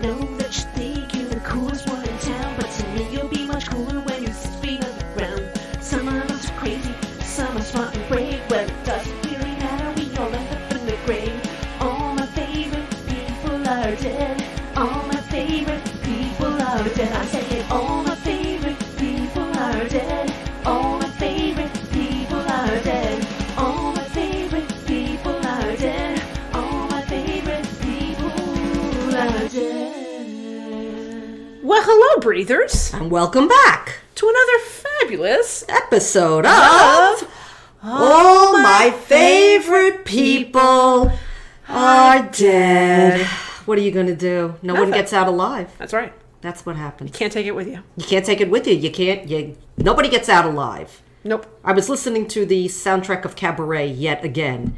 know that you think you're the coolest one in town, but to me you'll be much cooler when you're 6 feet on the ground. Some of us are crazy, some are smart and brave. Well, it doesn't really matter, we all end up in the grave. All my favorite people are dead. All my favorite people are dead. I say it, all my favorite people are dead. All my favorite people are dead. All my favorite people are dead. All my favorite people are dead. Well, hello, breathers, And welcome back to another fabulous episode of All My Favorite People Are Dead. What are you going to do? No one Nothing. gets out alive. That's right. That's what happens. Can't take it with you. You can't take it with you. Nobody gets out alive. Nope. I was listening to the soundtrack of Cabaret yet again.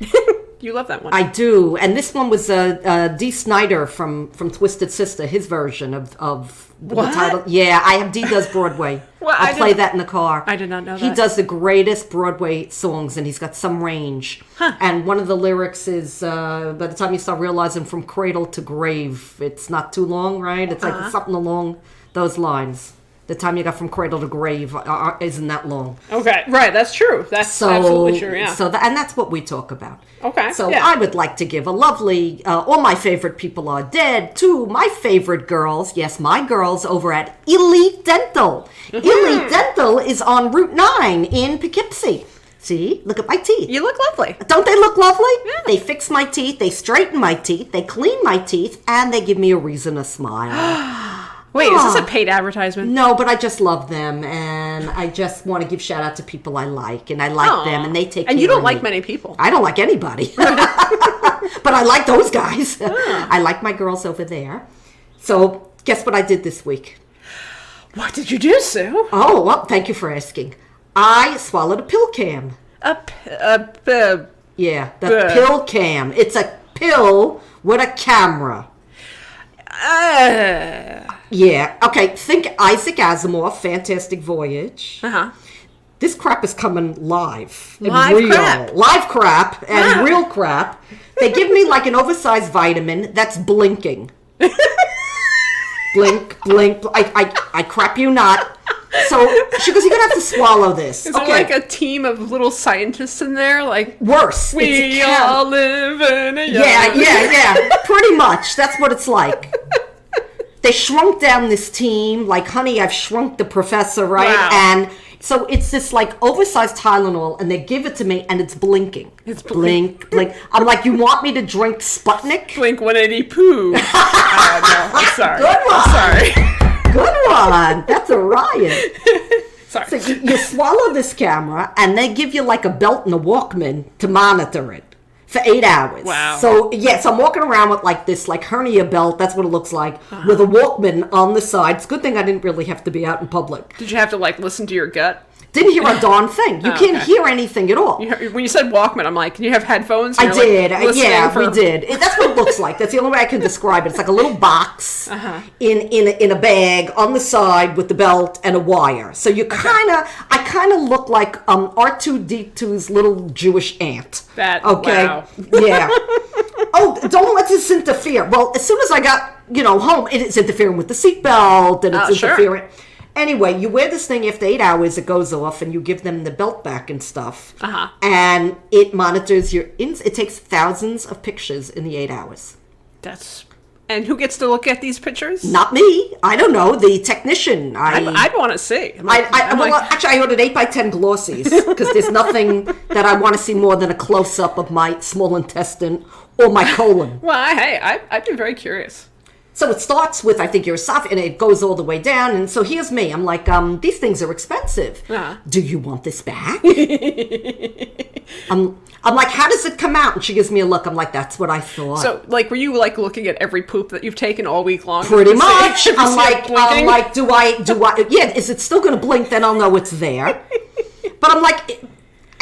You love that one. I do. And this one was Dee Snider from Twisted Sister, his version of What? the title. Yeah, I have Dee does Broadway. Well, I'll play that in the car. I did not know He that. does the greatest Broadway songs, and he's got some range. Huh. And one of the lyrics is, by the time you start realizing from cradle to grave, it's not too long, right? It's like something along those lines. The time you got from cradle to grave isn't that long. Okay, right, that's true. That's absolutely true, yeah. And that's what we talk about. Okay, So yeah. I would like to give a lovely, all my favorite people are dead, to my favorite girls. Yes, my girls over at Elite Dental. Mm-hmm. Elite Dental is on Route 9 in Poughkeepsie. See, look at my teeth. You look lovely. Don't they look lovely? Yeah. They fix my teeth, they straighten my teeth, they clean my teeth, and they give me a reason to smile. Wait, is this a paid advertisement? No, but I just love them, and I just want to give shout out to people I like, and I like Aw. them, and they take care And you don't of like me. many people. I don't like anybody. But I like those guys. I like my girls over there. So, guess what I did this week? What did you do, Sue? Oh, well, thank you for asking. I swallowed a pill cam. Yeah, the pill cam. It's a pill with a camera. Yeah, okay, think Isaac Asimov, Fantastic Voyage. Uh-huh. This crap is coming live. And Live real. crap. Live crap and Wow. real crap. They give me like an oversized vitamin that's blinking. Blink, blink. I crap you not. So she goes, you're going to have to swallow this. Is there like a team of little scientists in there? Like, Worse. we It's a all live in a Yeah. Pretty much. That's what it's like. They shrunk down this team. Like, honey, I've shrunk the professor, right? Wow. And so it's this, like, oversized Tylenol, and they give it to me, and it's blinking. It's blink, blink. I'm like, you want me to drink Sputnik? Blink 180 poo. No, I'm sorry. Good one. I'm sorry. Good one. That's a riot. Sorry. So you swallow this camera, and they give you, like, a belt and a Walkman to monitor it. For 8 hours. Wow. So, yes, I'm walking around with like this like hernia belt, that's what it looks like, with a Walkman on the side. It's a good thing I didn't really have to be out in public. Did you have to like listen to your gut? Didn't hear a darn thing. You can't okay. hear anything at all. When you said Walkman, I'm like, can you have headphones? I You're, like, did. listening Yeah, for- we did. That's what it looks like. That's the only way I can describe it. It's like a little box in a bag on the side with the belt and a wire. So I kind of look like R2D2's little Jewish aunt. Wow. Yeah. Oh, don't let this interfere. Well, as soon as I got, home, it's interfering with the seatbelt and it's Sure. interfering. Anyway, you wear this thing after 8 hours, it goes off, and you give them the belt back and stuff. And it monitors it takes thousands of pictures in the 8 hours. And who gets to look at these pictures? Not me. I don't know. The technician. I'd want to see. Actually, I ordered 8x10 glossies because there's nothing that I want to see more than a close-up of my small intestine or my colon. Well, I'd be very curious. So it starts with, I think, your esophagus, and it goes all the way down. And so here's me. I'm like, these things are expensive. Do you want this back? I'm like, how does it come out? And she gives me a look. I'm like, that's what I thought. So, like, were you like looking at every poop that you've taken all week long? Pretty much. I'm blinking? like, do I? Yeah, is it still going to blink? Then I'll know it's there. But I'm like, it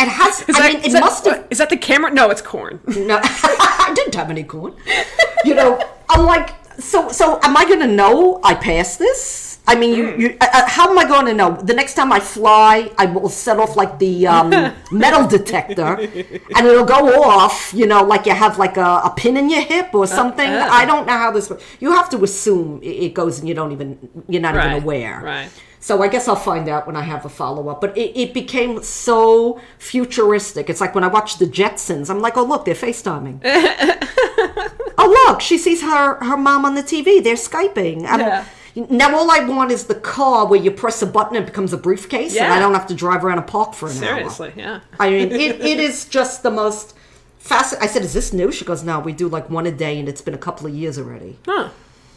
has. It must have. Is that the camera? No, it's corn. No, I didn't have any corn. I'm like, so am I going to know I passed this? I mean, how am I going to know? The next time I fly, I will set off like the metal detector, and it'll go off. Like you have like a pin in your hip or something. I don't know how this works. You have to assume it goes, and you're not even aware. Right. So I guess I'll find out when I have a follow-up. But it became so futuristic. It's like when I watched the Jetsons, I'm like, oh, look, they're FaceTiming. Oh, look, she sees her mom on the TV. They're Skyping. Now all I want is the car where you press a button and it becomes a briefcase, and I don't have to drive around a park for an hour. Seriously, yeah. I mean, it is just the most fascinating. I said, is this new? She goes, no, we do like one a day, and it's been a couple of years already. Huh.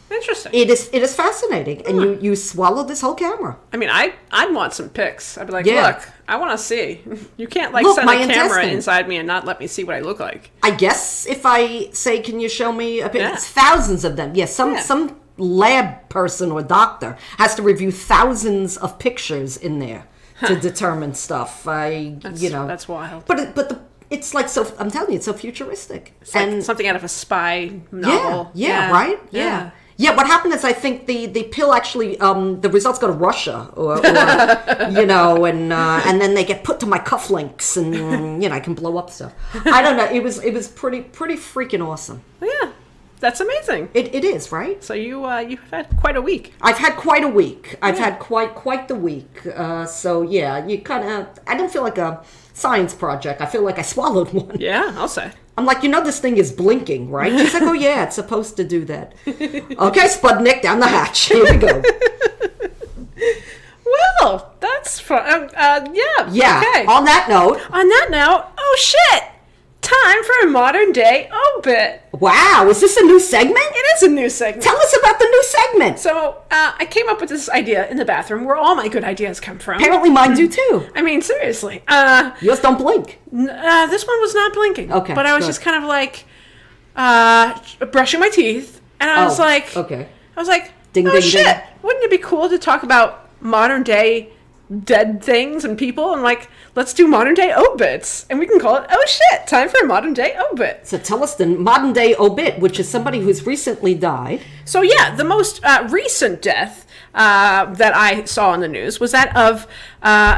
Interesting. It is fascinating, and you swallow this whole camera. I mean, I'd want some pics. I'd be like, Yeah. look, I want to see. You can't Look, send my a camera intestine. inside me and not let me see what I look like. I guess if I say, can you show me a picture? Yeah. It's thousands of them. Yes, some lab person or doctor has to review thousands of pictures in there to determine stuff. That's wild. But it's like so. I'm telling you, it's so futuristic. It's like something out of a spy novel. Yeah, right? Yeah. Yeah, what happened is I think the pill actually, the results go to Russia, or and then they get put to my cufflinks, and I can blow up stuff. I don't know. It was pretty freaking awesome. Yeah, that's amazing. It is, right? So you've had quite a week. I've had quite a week. I've had quite the week. So yeah, you kind of. I don't feel like a science project. I feel like I swallowed one. Yeah, I'll say. I'm like, this thing is blinking, right? She's like, oh yeah, it's supposed to do that. Okay, Sputnik, down the hatch. Here we go. Well, that's fun. Yeah. Yeah. Okay. On that note. Oh shit! Time for a modern day obit. Wow, is this a new segment? It is a new segment. Tell us about the new segment. So I came up with this idea in the bathroom, where all my good ideas come from. Apparently mine do too. I mean, seriously. Yours don't blink. This one was not blinking. Okay, but I was good. just kind of like brushing my teeth, and I was like, okay. I was like, Ding, oh ding, shit! ding. Wouldn't it be cool to talk about modern day dead things and people? And like, let's do modern day obits, and we can call it, oh shit, time for a modern day obit. So tell us the modern day obit, which is somebody who's recently died. So yeah, the most recent death that I saw in the news was that of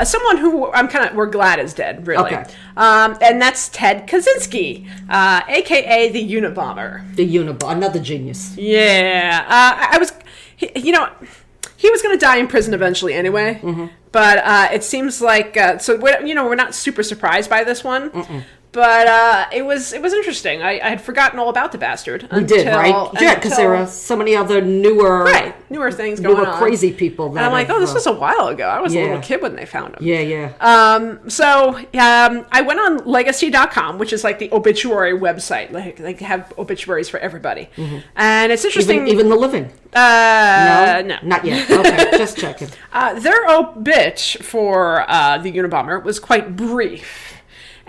someone who we're glad is dead, really. Okay. And that's Ted Kaczynski, aka the Unabomber. The Unabomber, another genius. Yeah, he was going to die in prison eventually anyway. Mm-hmm. But it seems like we're not super surprised by this one. Mm-mm. But it was interesting. I had forgotten all about the bastard. We did, right? Yeah, because there are so many other newer things going on. Crazy people. And I'm like, this was a while ago. I was a little kid when they found him. Yeah. So I went on legacy.com, which is like the obituary website. Like they have obituaries for everybody. Mm-hmm. And it's interesting. Even the living? No. Not yet. Okay, just checking. Their obit for the Unabomber was quite brief.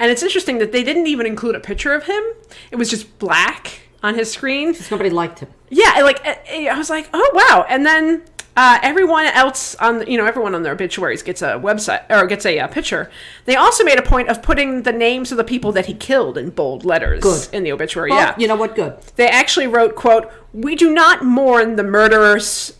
And it's interesting that they didn't even include a picture of him. It was just black on his screen. Because nobody liked him. Yeah, I was like, oh wow. And then everyone else everyone on their obituaries gets a website or gets a picture. They also made a point of putting the names of the people that he killed in bold letters in the obituary. Well, yeah, you know what? Good. They actually wrote, quote, "We do not mourn the murderer's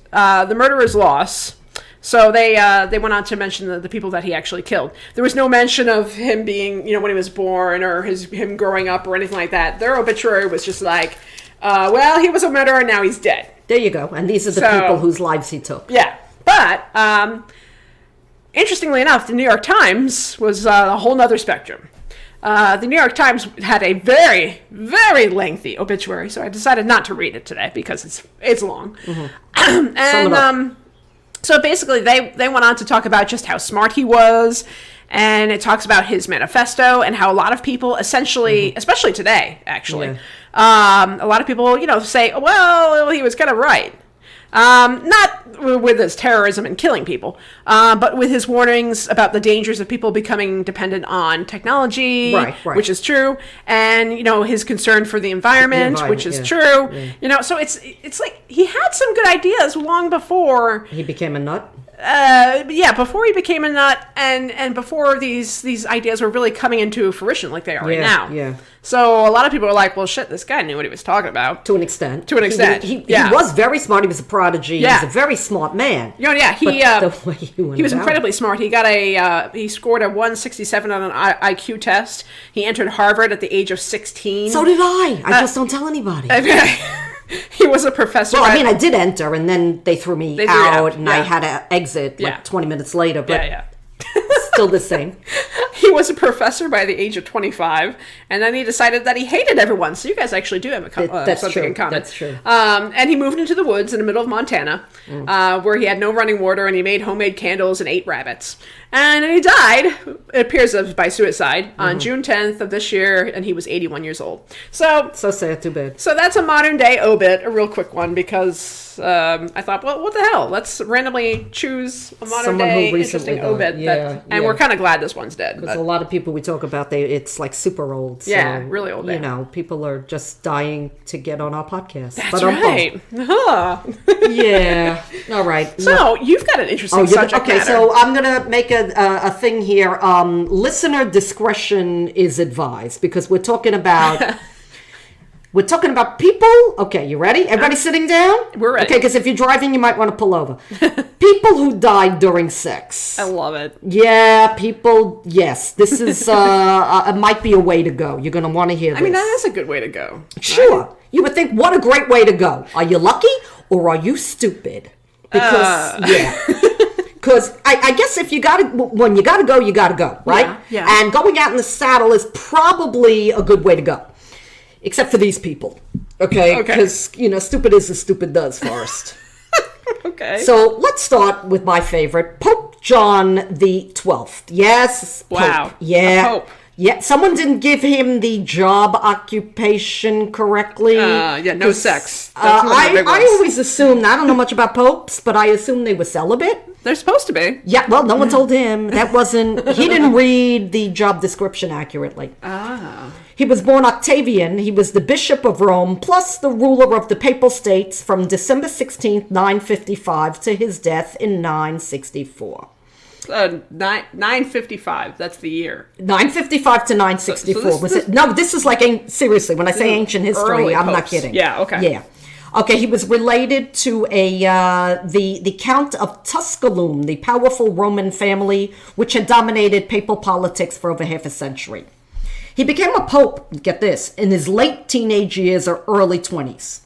loss." So they went on to mention the people that he actually killed. There was no mention of him being, when he was born or him growing up or anything like that. Their obituary was just like, well, he was a murderer, now he's dead. There you go. And these are the people whose lives he took. Yeah. But interestingly enough, the New York Times was a whole nother spectrum. The New York Times had a very, very lengthy obituary, so I decided not to read it today because it's long. Mm-hmm. And so basically, they went on to talk about just how smart he was, and it talks about his manifesto and how a lot of people essentially, especially today, actually, a lot of people, say, well, he was kind of right. Not with his terrorism and killing people, but with his warnings about the dangers of people becoming dependent on technology, which is true, and his concern for the environment, which is true. So it's like he had some good ideas long before he became a nut. yeah, before he became a nut, and before these ideas were really coming into fruition like they are right now. Yeah. So a lot of people are like, well, shit, this guy knew what he was talking about. To an extent. He was very smart. He was a prodigy. Yeah. He was a very smart man. Yeah, But the way he was incredibly smart. He got he scored a 167 on an IQ test. He entered Harvard at the age of 16. So did I. I just don't tell anybody. He was a professor. Well, I mean, I did enter, and then they threw me out, and I had to exit 20 minutes later. But still the same. He was a professor by the age of 25, and then he decided that he hated everyone. So you guys actually do have something in common. That's true. And he moved into the woods in the middle of Montana, where he had no running water, and he made homemade candles and ate rabbits. And he died, it appears, by suicide on June 10th of this year, and he was 81 years old. So sad, too bad. So that's a modern day obit, a real quick one, because I thought, well, what the hell? Let's randomly choose a modern day interesting obit. And we're kind of glad this one's dead. Because a lot of people we talk about, it's like super old. So, really old. You know, people are just dying to get on our podcast. That's right. Yeah. All right. So you've got an interesting subject matter. So I'm going to make a thing here. Listener discretion is advised, because we're talking about people. Okay, you ready? Everybody sitting down? We're ready. Okay, because if you're driving, you might want to pull over. People who died during sex. I love it. Yeah, people. Yes, this is it might be a way to go. You're going to want to hear this. I mean, that is a good way to go. Sure. Right? You would think, what a great way to go. Are you lucky or are you stupid? Because Because I guess when you gotta go, you gotta go, right? Yeah. And going out in the saddle is probably a good way to go, except for these people, okay? Because stupid is as stupid does, Forrest. Okay. So let's start with my favorite, Pope John the 12th. Yes, Pope. Wow. Yeah. A Pope. Yeah, someone didn't give him the job occupation correctly. No sex. I always assumed, I don't know much about popes, but I assumed they were celibate. They're supposed to be. Yeah, well, no one told him. He didn't read the job description accurately. He was born Octavian. He was the Bishop of Rome, plus the ruler of the Papal States from December 16th, 955 to his death in 964. 955. That's the year. 955 to 964. No, this is like, seriously, when I say ancient history, I'm not kidding. Yeah, okay. Yeah. Okay, he was related to the Count of Tusculum, the powerful Roman family which had dominated papal politics for over half a century. He became a pope, get this, in his late teenage years or early 20s.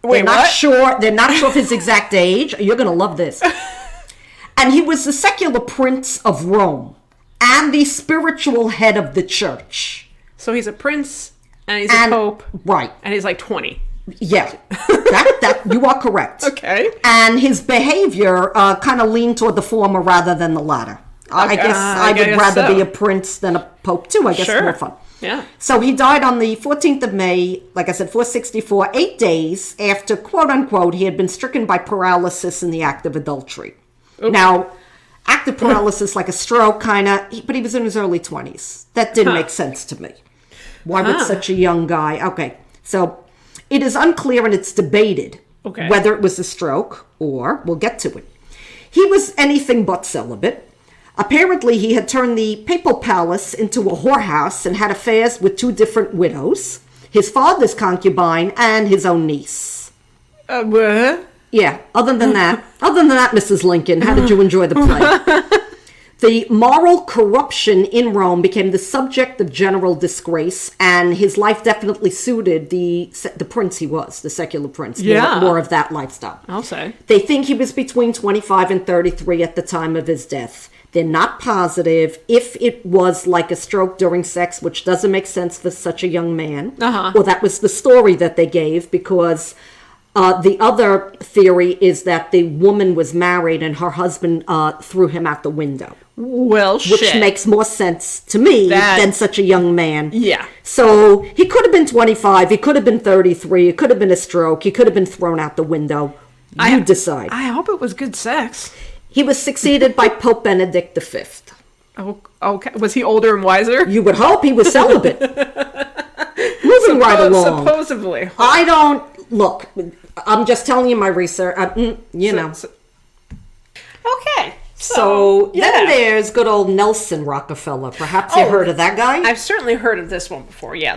They're not sure of his exact age. You're going to love this. And he was the secular prince of Rome and the spiritual head of the church. So he's a prince and he's a pope. Right. And he's like 20. Yeah. that you are correct. Okay. And his behavior kind of leaned toward the former rather than the latter. I guess I would rather be a prince than a pope too. I guess it's more fun. Yeah. So he died on the 14th of May, like I said, 464, 8 days after, quote unquote, he had been stricken by paralysis in the act of adultery. Oops. Now, active paralysis, like a stroke, kind of, but he was in his early 20s. That didn't make sense to me. Why would such a young guy? Okay, so it is unclear and it's debated whether it was a stroke or, we'll get to it. He was anything but celibate. Apparently, he had turned the papal palace into a whorehouse and had affairs with 2 different widows, his father's concubine and his own niece. What? Yeah, other than that, Mrs. Lincoln, how did you enjoy the play? The moral corruption in Rome became the subject of general disgrace, and his life definitely suited the prince he was, the secular prince. More of that lifestyle. I'll say. They think he was between 25 and 33 at the time of his death. They're not positive if it was like a stroke during sex, which doesn't make sense for such a young man. Or that was the story that they gave, because the other theory is that the woman was married and her husband threw him out the window. Well, which makes more sense to me than such a young man. Yeah. So he could have been 25. He could have been 33. It could have been a stroke. He could have been thrown out the window. You decide. I hope it was good sex. He was succeeded by Pope Benedict V. Oh, okay. Was he older and wiser? You would hope he was celibate. Moving right along. Supposedly. I don't... Look, I'm just telling you my research. Okay. So yeah. then there's good old Nelson Rockefeller. Perhaps you heard of that guy? I've certainly heard of this one before. Yeah,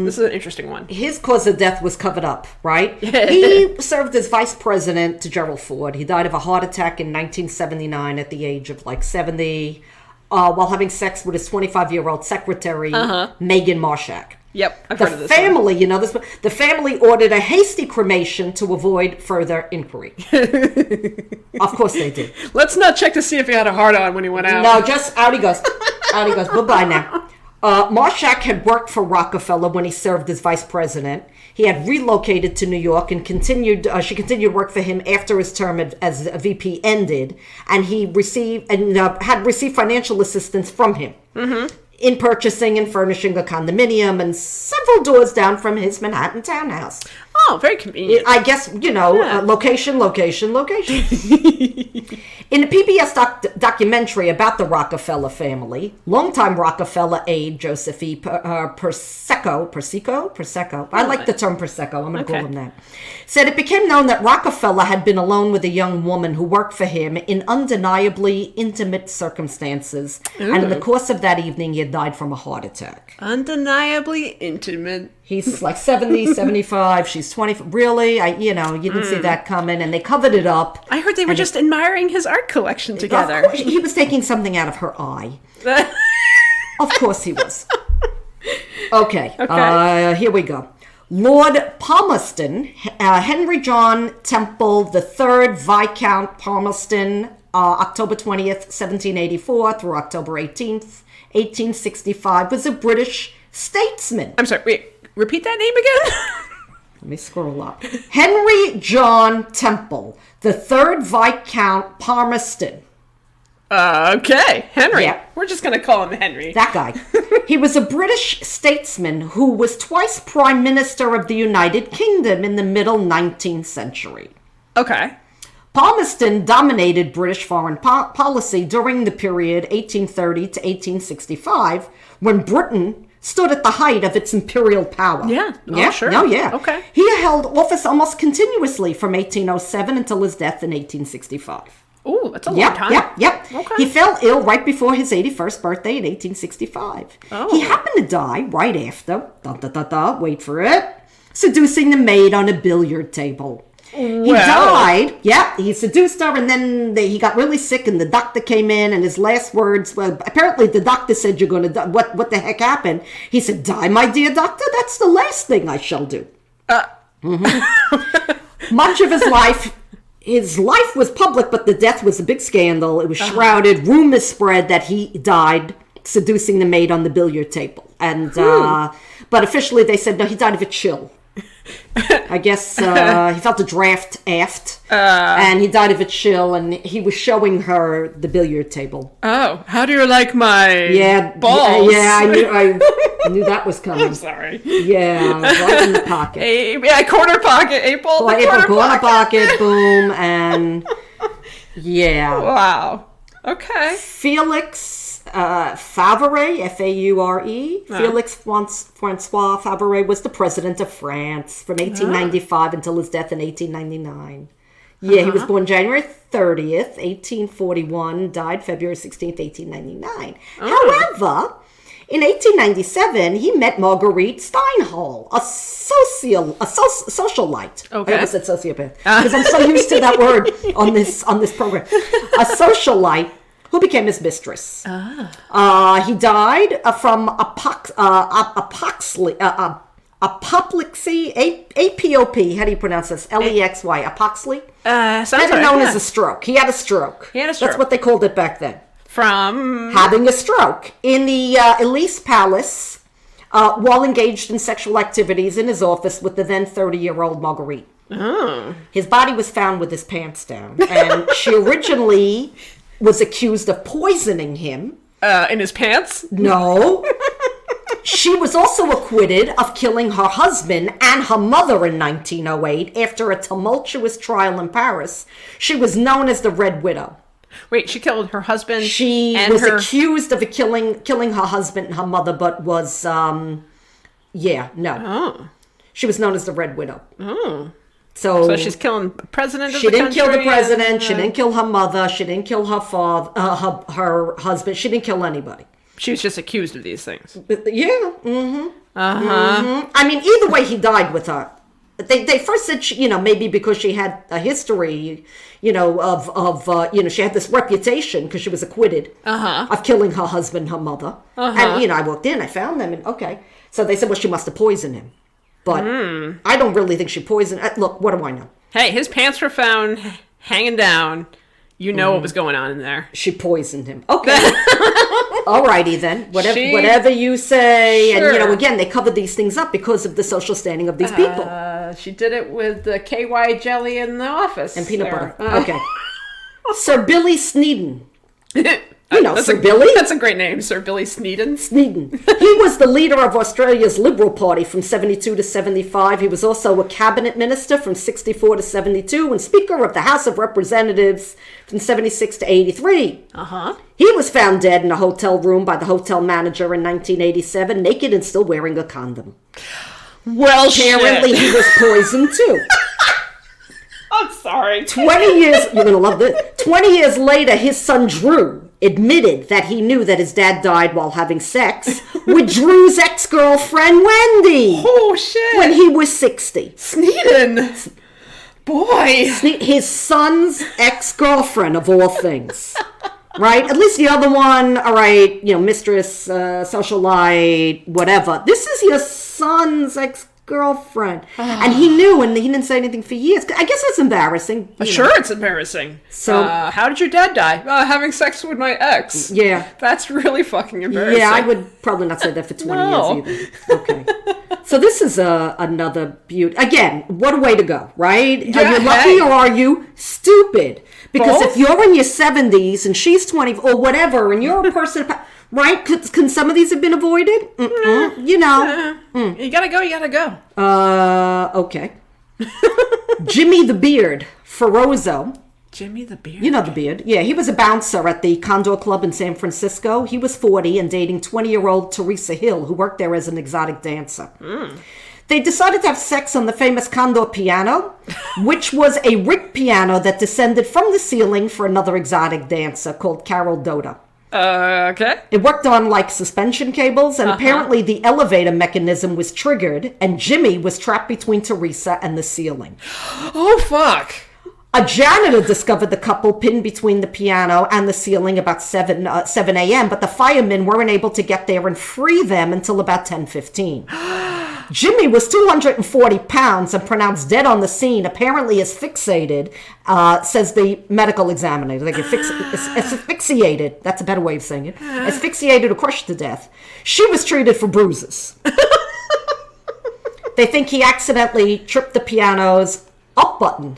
this is an interesting one. His cause of death was covered up, right? He served as vice president to Gerald Ford. He died of a heart attack in 1979 at the age of like 70, while having sex with his 25-year-old secretary, Megan Marshak. Yep, I've heard of this family, the family ordered a hasty cremation to avoid further inquiry. Of course they did. Let's not check to see if he had a heart-on when he went out. No, just out he goes. Out he goes. Bye-bye now. Marshak had worked for Rockefeller when he served as vice president. He had relocated to New York and she continued to work for him after his term as a VP ended, and he had received financial assistance from him. In purchasing and furnishing a condominium and several doors down from his Manhattan townhouse. Oh, very convenient. I guess, location. In a PBS documentary about the Rockefeller family, longtime Rockefeller aide Joseph E. Persecco, I like the term Persecco, I'm going to call him that, said it became known that Rockefeller had been alone with a young woman who worked for him in undeniably intimate circumstances. Ooh. And in the course of that evening, he had died from a heart attack. Undeniably intimate. He's like 70, 75. She's 20. Really? You didn't see that coming. And they covered it up. I heard they were just admiring his art collection together. Of course, he was taking something out of her eye. Of course he was. Okay. Here we go. Lord Palmerston, Henry John Temple III, Viscount Palmerston, October 20th, 1784 through October 18th, 1865, was a British statesman. I'm sorry, wait. Repeat that name again? Let me scroll up. Henry John Temple, the third Viscount Palmerston. Okay, Henry. Yeah. We're just going to call him Henry. That guy. He was a British statesman who was twice Prime Minister of the United Kingdom in the middle 19th century. Okay. Palmerston dominated British foreign policy during the period 1830 to 1865, when Britain stood at the height of its imperial power. Yeah. Yeah. Sure. No, yeah. Okay. He held office almost continuously from 1807 until his death in 1865. Ooh, that's a long time. Yep. Okay. He fell ill right before his 81st birthday in 1865. Oh. He happened to die right after, wait for it, seducing the maid on a billiard table. He died. Yeah, he seduced her, and then he got really sick, and the doctor came in, and his last words, well, apparently the doctor said, "You're going to die." What the heck happened? He said, "Die, my dear doctor, that's the last thing I shall do." Much of his life was public, but the death was a big scandal. It was shrouded. Rumors spread that he died seducing the maid on the billiard table, and but officially they said no, he died of a chill. I guess he felt a draft aft, and he died of a chill, and he was showing her the billiard table. Oh, how do you like my balls? Yeah, I knew that was coming. I'm sorry. Yeah, right in the pocket. Corner pocket, April. Corner pocket, boom, and yeah. Wow. Okay. Felix Faure, Faure. Felix Francois Faure was the president of France from 1895 until his death in 1899. Yeah, he was born January 30th, 1841, died February 16th, 1899. However, in 1897, he met Marguerite Steinhall, a socialite. Okay. I almost said sociopath because I'm so used to that word on this program. A socialite who became his mistress. He died from apoplexy, APOP. How do you pronounce this? Lexy, apoplexy. Better known as a stroke. He had a stroke. That's what they called it back then. From having a stroke in the Elise Palace while engaged in sexual activities in his office with the then 30-year-old Marguerite. Oh. His body was found with his pants down, and she originally was accused of poisoning him. In his pants? No. She was also acquitted of killing her husband and her mother in 1908 after a tumultuous trial in Paris. She was known as the Red Widow. Wait, she killed her husband? She was accused of killing her husband and her mother, but was, no. Oh. She was known as the Red Widow. Oh. So she's killing the president of She the didn't kill the country president. and, She didn't kill her mother. She didn't kill her father, her husband. She didn't kill anybody. She was just accused of these things. Yeah. I mean, either way, he died with her. They first said, maybe because she had a history, of she had this reputation because she was acquitted of killing her husband, her mother. And, I walked in, I found them, and okay. So they said, well, she must have poisoned him. But I don't really think she poisoned. Look, what do I know? Hey, his pants were found hanging down. You know what was going on in there. She poisoned him. Okay. Alrighty then. Whatever you say. Sure. And, again, they covered these things up because of the social standing of these people. She did it with the KY jelly in the office. And peanut butter. Okay. Sir Billy Sneeden. Sir Billy? Billy? That's a great name, Sir Billy Sneeden. Sneeden. He was the leader of Australia's Liberal Party from 72 to 75. He was also a cabinet minister from 64 to 72 and Speaker of the House of Representatives from 76 to 83. He was found dead in a hotel room by the hotel manager in 1987, naked and still wearing a condom. Well, apparently shit. He was poisoned too. I'm sorry. 20 years, you're going to love this. 20 years later, his son Drew admitted that he knew that his dad died while having sex with Drew's ex-girlfriend, Wendy. Oh, shit. When he was 60. Sneeden. Boy. His son's ex-girlfriend, of all things. Right? At least the other one, all right, mistress, socialite, whatever. This is your son's ex-girlfriend. And he knew, and he didn't say anything for years. I guess that's embarrassing. Sure, it's embarrassing. So, how did your dad die? Having sex with my ex. Yeah. That's really fucking embarrassing. Yeah, I would probably not say that for 20 years either. Okay. So this is another beauty. Again, what a way to go, right? Yeah, are you lucky or are you stupid? Because Both? if you're in your 70s and she's 20 or whatever, and you're a person, right? Can some of these have been avoided? You gotta go. Okay. Jimmy the Beard, Ferozzo. Jimmy the Beard? You know the Beard. Yeah, he was a bouncer at the Condor Club in San Francisco. He was 40 and dating 20-year-old Teresa Hill, who worked there as an exotic dancer. They decided to have sex on the famous Condor piano, which was a rigged piano that descended from the ceiling for another exotic dancer called Carol Doda. Okay. It worked on like suspension cables, and apparently the elevator mechanism was triggered, and Jimmy was trapped between Teresa and the ceiling. Oh, fuck. A janitor discovered the couple pinned between the piano and the ceiling about 7 a.m., but the firemen weren't able to get there and free them until about 10:15. Jimmy was 240 pounds and pronounced dead on the scene, apparently asphyxiated, says the medical examiner. Like asphyxiated, that's a better way of saying it. Asphyxiated or crushed to death. She was treated for bruises. They think he accidentally tripped the piano's up button,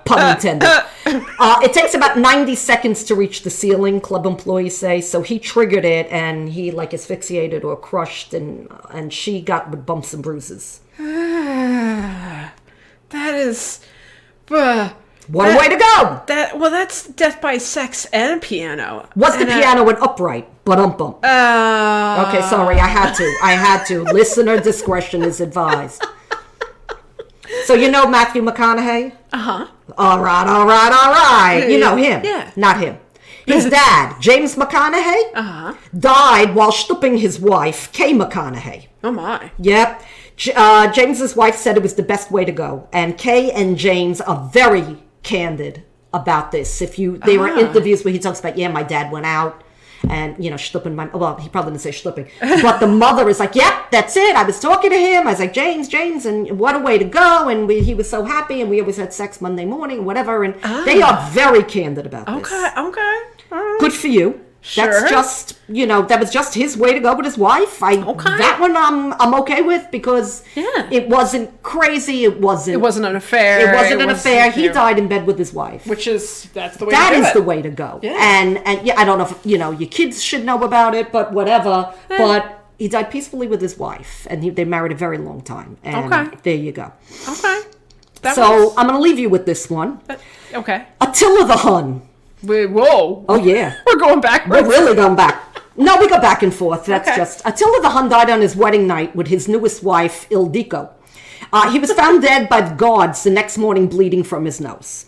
pun intended. It takes about 90 seconds to reach the ceiling, club employees say, so he triggered it and he like asphyxiated or crushed, and she got with bumps and bruises. That is... What a way to go! That's death by sex and piano. Was the piano an upright? Bump. Okay, sorry, I had to. Listener discretion is advised. So you know Matthew McConaughey? All right. You know him. Yeah. Not him. His dad, James McConaughey, died while stooping his wife, Kay McConaughey. Oh, my. Yep. James's wife said it was the best way to go. And Kay and James are very candid about this. There were interviews where he talks about, my dad went out. And, schlupping well, he probably didn't say schlupping. But the mother is like, yep, that's it. I was talking to him. I was like, James, and what a way to go. And he was so happy. And we always had sex Monday morning, whatever. And they are very candid about this. Okay. Good for you. Sure. That's just, that was just his way to go with his wife. That one I'm okay with because it wasn't crazy. It wasn't an affair. It wasn't an affair. He died in bed with his wife. That's the way that to do it. is the way to go. Yeah. And I don't know if, your kids should know about it, but whatever. But he died peacefully with his wife and they married a very long time. And there you go. Okay. I'm going to leave you with this one. Okay. Attila the Hun. Whoa. Oh, yeah. We're going backwards. We're really going back. No, we go back and forth. That's just... Attila the Hun died on his wedding night with his newest wife, Ildiko. He was found dead by the guards the next morning, bleeding from his nose.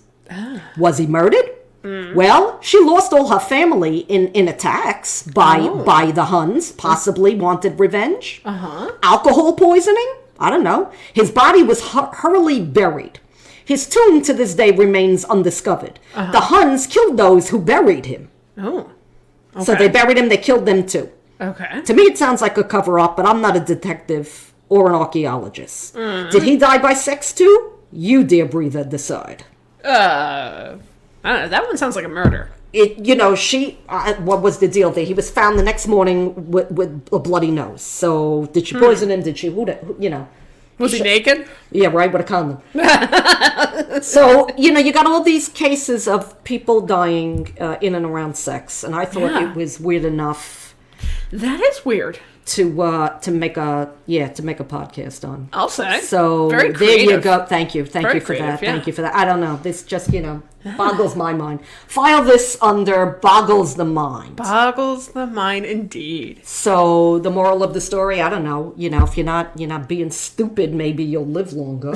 Was he murdered? Well, she lost all her family in attacks by the Huns, possibly wanted revenge. Alcohol poisoning? I don't know. His body was hurriedly buried. His tomb to this day remains undiscovered. The Huns killed those who buried him. Oh. Okay. So they buried him, they killed them too. Okay. To me, it sounds like a cover-up, but I'm not a detective or an archaeologist. Did he die by sex too? You, dear breather, decide. I don't know. That one sounds like a murder. What was the deal there? He was found the next morning with a bloody nose. So did she poison him? Did she, Was he naked? Yeah, right, with a condom. So, you got all these cases of people dying in and around sex. And I thought it was weird enough. That is weird. To make a podcast on. I'll say. So very there you creative. go. Thank you for creative, that. yeah. Thank you for that. I don't know. This just boggles my mind. File this under boggles the mind. Boggles the mind, indeed. So the moral of the story, I don't know. If you're not being stupid, maybe you'll live longer.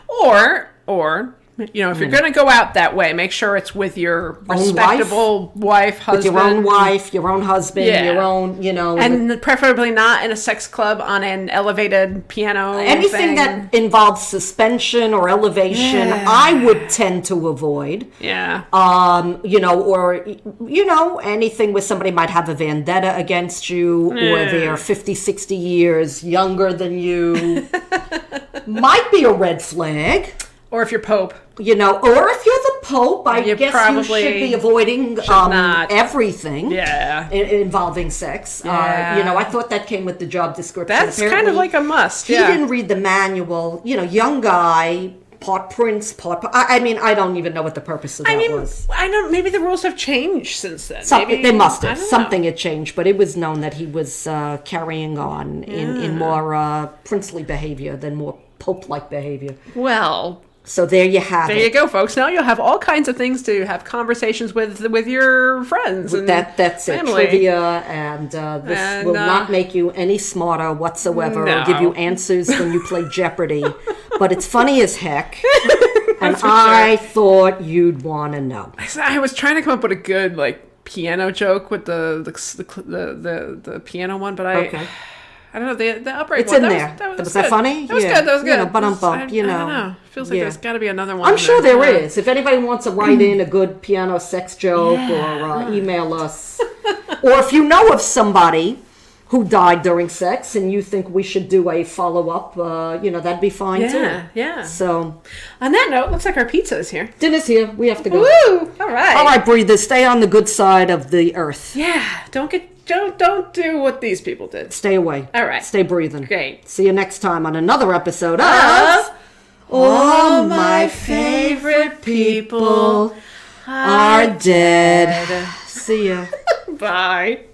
Or. If you're going to go out that way, make sure it's with your respectable wife, husband. With your own wife, your own husband, your own, And preferably not in a sex club on an elevated piano anything thing. that involves suspension or elevation, I would tend to avoid. Yeah. Anything where somebody might have a vendetta against you or they're 50, 60 years younger than you. Might be a red flag. Or if you're Pope. Or if you're the Pope, I guess you should be avoiding everything involving sex. Yeah. I thought that came with the job description. That's kind of like a must. He didn't read the manual. Young guy, part prince, part... I don't even know what the purpose of that was. I don't... Maybe the rules have changed since then. They must have. Something had changed, but it was known that he was carrying on in more princely behavior than more Pope-like behavior. Well... So there you have it. There you go, folks. Now you'll have all kinds of things to have conversations with your friends and that's family. It. Trivia, and this will not make you any smarter whatsoever or give you answers when you play Jeopardy. But it's funny as heck, and I thought you'd want to know. I was trying to come up with a good piano joke with the piano one, but I don't know, the upright it's one. In there. Was that funny? That was good. That was good. But I don't know. Feels like there's got to be another one. I'm sure there is. If anybody wants to write in a good piano sex joke or email us. Or if you know of somebody who died during sex and you think we should do a follow-up, that'd be fine too. Yeah. So, on that note, looks like our pizza is here. Dinner's here. We have to go. Woo! All right. All right, breathers. Stay on the good side of the earth. Yeah. Don't do what these people did. Stay away. All right. Stay breathing. Great. See you next time on another episode of All My Favorite People Are Dead. See ya. Bye.